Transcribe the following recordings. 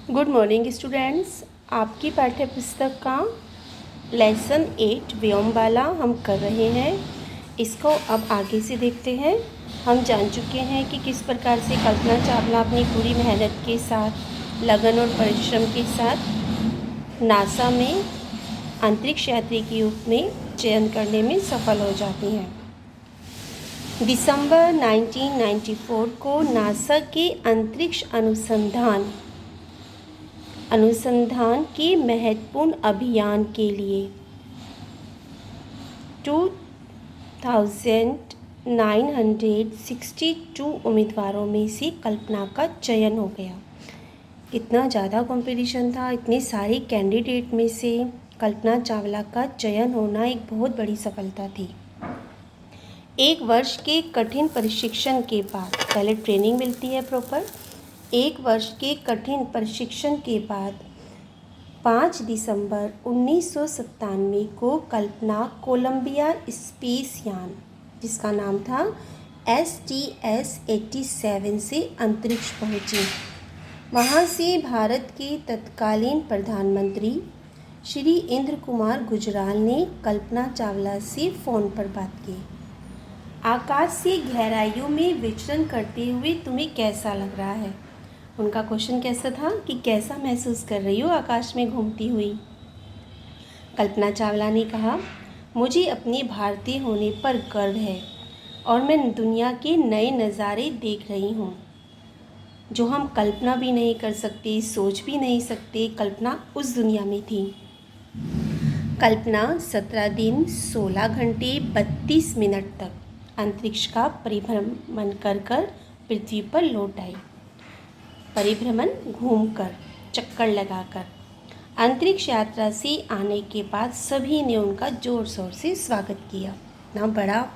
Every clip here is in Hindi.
Good morning students. आपकी पाठ्य पुस्तक का लेसन 8 व्योमबाला हम कर रहे हैं। इसको अब आगे से देखते हैं। हम जान चुके हैं कि किस प्रकार से कल्पना चावला अपनी पूरी मेहनत के साथ, लगन और परिश्रम के साथ नासा में अंतरिक्ष यात्री के रूप में चयन करने में सफल हो जाती हैं। दिसंबर 1994 को नासा के अंतरिक्ष अनुसंधान के महत्वपूर्ण अभियान के लिए 2962 उम्मीदवारों में से कल्पना का चयन हो गया। इतना ज़्यादा कंपटीशन था, इतने सारे कैंडिडेट में से कल्पना चावला का चयन होना एक बहुत बड़ी सफलता थी। एक वर्ष के कठिन प्रशिक्षण के बाद, पहले ट्रेनिंग मिलती है प्रॉपर, एक वर्ष के कठिन प्रशिक्षण के बाद 5 दिसंबर 1997 को कल्पना कोलंबिया स्पेस यान, जिसका नाम था STS-87 से अंतरिक्ष पहुंची। वहां से भारत के तत्कालीन प्रधानमंत्री श्री इंद्र कुमार गुजराल ने कल्पना चावला से फ़ोन पर बात की। आकाश से गहराइयों में विचरण करते हुए तुम्हें कैसा लग रहा है? उनका क्वेश्चन कैसा था कि कैसा महसूस कर रही हो आकाश में घूमती हुई? कल्पना चावला ने कहा, मुझे अपने भारतीय होने पर गर्व है और मैं दुनिया के नए नज़ारे देख रही हूँ जो हम कल्पना भी नहीं कर सकते, सोच भी नहीं सकते। कल्पना उस दुनिया में थी। कल्पना 17 दिन 16 घंटे 32 मिनट तक अंतरिक्ष का परिभ्रमण कर पृथ्वी पर लौट आई। परिभ्रमण घूमकर, चक्कर लगाकर। अंतरिक्ष यात्रा से आने के बाद सभी ने उनका ज़ोर शोर से स्वागत किया। इतना बड़ा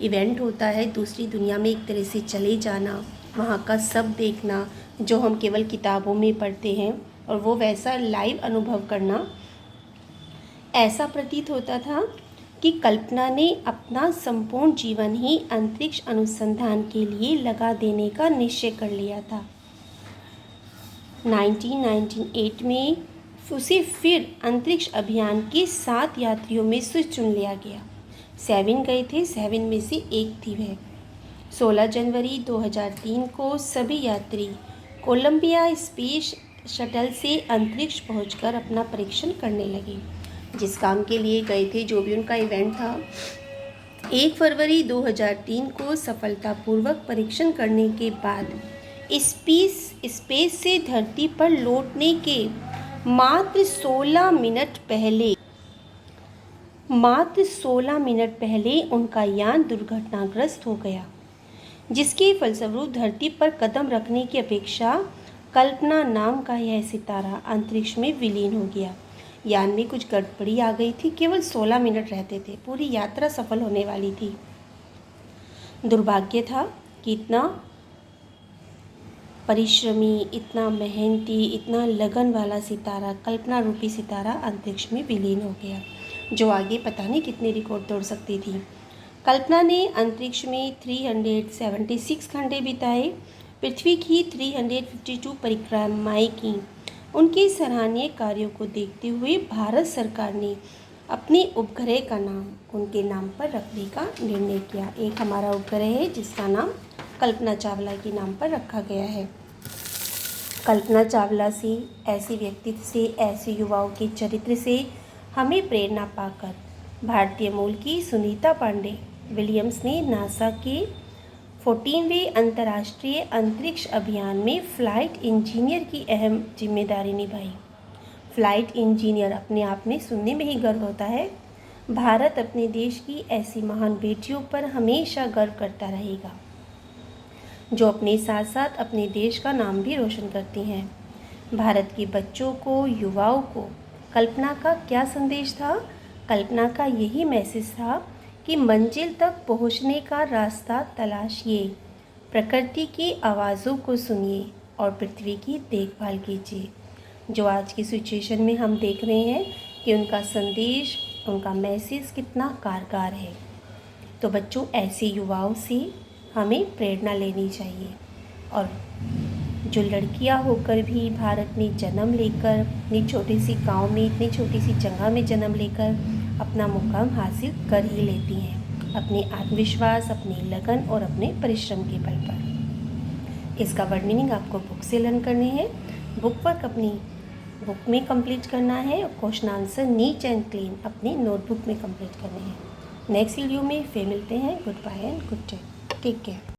इवेंट होता है, दूसरी दुनिया में एक तरह से चले जाना, वहाँ का सब देखना जो हम केवल किताबों में पढ़ते हैं, और वो वैसा लाइव अनुभव करना। ऐसा प्रतीत होता था कि कल्पना ने अपना संपूर्ण जीवन ही अंतरिक्ष अनुसंधान के लिए लगा देने का निश्चय कर लिया था। 1998 में उसे फिर अंतरिक्ष अभियान के 7 यात्रियों में से चुन लिया गया। 7 गए थे, 7 में से एक थी वह। 16 जनवरी 2003 को सभी यात्री कोलंबिया स्पेस शटल से अंतरिक्ष पहुंचकर अपना परीक्षण करने लगे। जिस काम के लिए गए थे, जो भी उनका इवेंट था, 1 फरवरी 2003 को सफलतापूर्वक परीक्षण करने के बाद स्पेस से धरती पर लौटने के मात्र 16 मिनट पहले उनका यान दुर्घटनाग्रस्त हो गया, जिसके फलस्वरूप धरती पर कदम रखने की अपेक्षा कल्पना नाम का यह सितारा अंतरिक्ष में विलीन हो गया। यान में कुछ गड़बड़ी आ गई थी, केवल 16 मिनट रहते थे, पूरी यात्रा सफल होने वाली थी। दुर्भाग्य था कि इतना परिश्रमी, इतना मेहनती, इतना लगन वाला सितारा, कल्पना रूपी सितारा अंतरिक्ष में विलीन हो गया, जो आगे पता नहीं कितने रिकॉर्ड तोड़ सकती थी। कल्पना ने अंतरिक्ष में 376 घंटे बिताए, पृथ्वी की 352 परिक्रमाएं की। उनके सराहनीय कार्यों को देखते हुए भारत सरकार ने अपने उपग्रह का नाम उनके नाम पर रखने का निर्णय किया। एक हमारा उपग्रह है जिसका नाम कल्पना चावला के नाम पर रखा गया है। कल्पना चावला से, ऐसे व्यक्तित्व से, ऐसे युवाओं के चरित्र से हमें प्रेरणा पाकर भारतीय मूल की सुनीता पांडे विलियम्स ने नासा के 14वें अंतर्राष्ट्रीय अंतरिक्ष अभियान में फ्लाइट इंजीनियर की अहम जिम्मेदारी निभाई। फ्लाइट इंजीनियर अपने आप में सुनने में ही गर्व होता है। भारत अपने देश की ऐसी महान बेटियों पर हमेशा गर्व करता रहेगा, जो अपने साथ साथ अपने देश का नाम भी रोशन करती हैं। भारत के बच्चों को, युवाओं को कल्पना का क्या संदेश था? कल्पना का यही मैसेज था कि मंजिल तक पहुंचने का रास्ता तलाशिए, प्रकृति की आवाज़ों को सुनिए और पृथ्वी की देखभाल कीजिए। जो आज की सिचुएशन में हम देख रहे हैं कि उनका संदेश, उनका मैसेज कितना कारगर है। तो बच्चों, ऐसे युवाओं से हमें प्रेरणा लेनी चाहिए और जो लड़कियां होकर भी भारत में जन्म लेकर, इतनी छोटी सी गांव में, इतनी छोटी सी जगह में जन्म लेकर अपना मुकाम हासिल कर ही लेती हैं, अपने आत्मविश्वास, अपनी लगन और अपने परिश्रम के बल पर। इसका वर्ड मीनिंग आपको बुक से लर्न करने हैं। बुक वर्क अपनी बुक में कंप्लीट करना है और question answer neat and clean अपनी नोटबुक में कंप्लीट करने हैं। नेक्स्ट वीडियो में फिर मिलते हैं। Good bye and good day. Take care.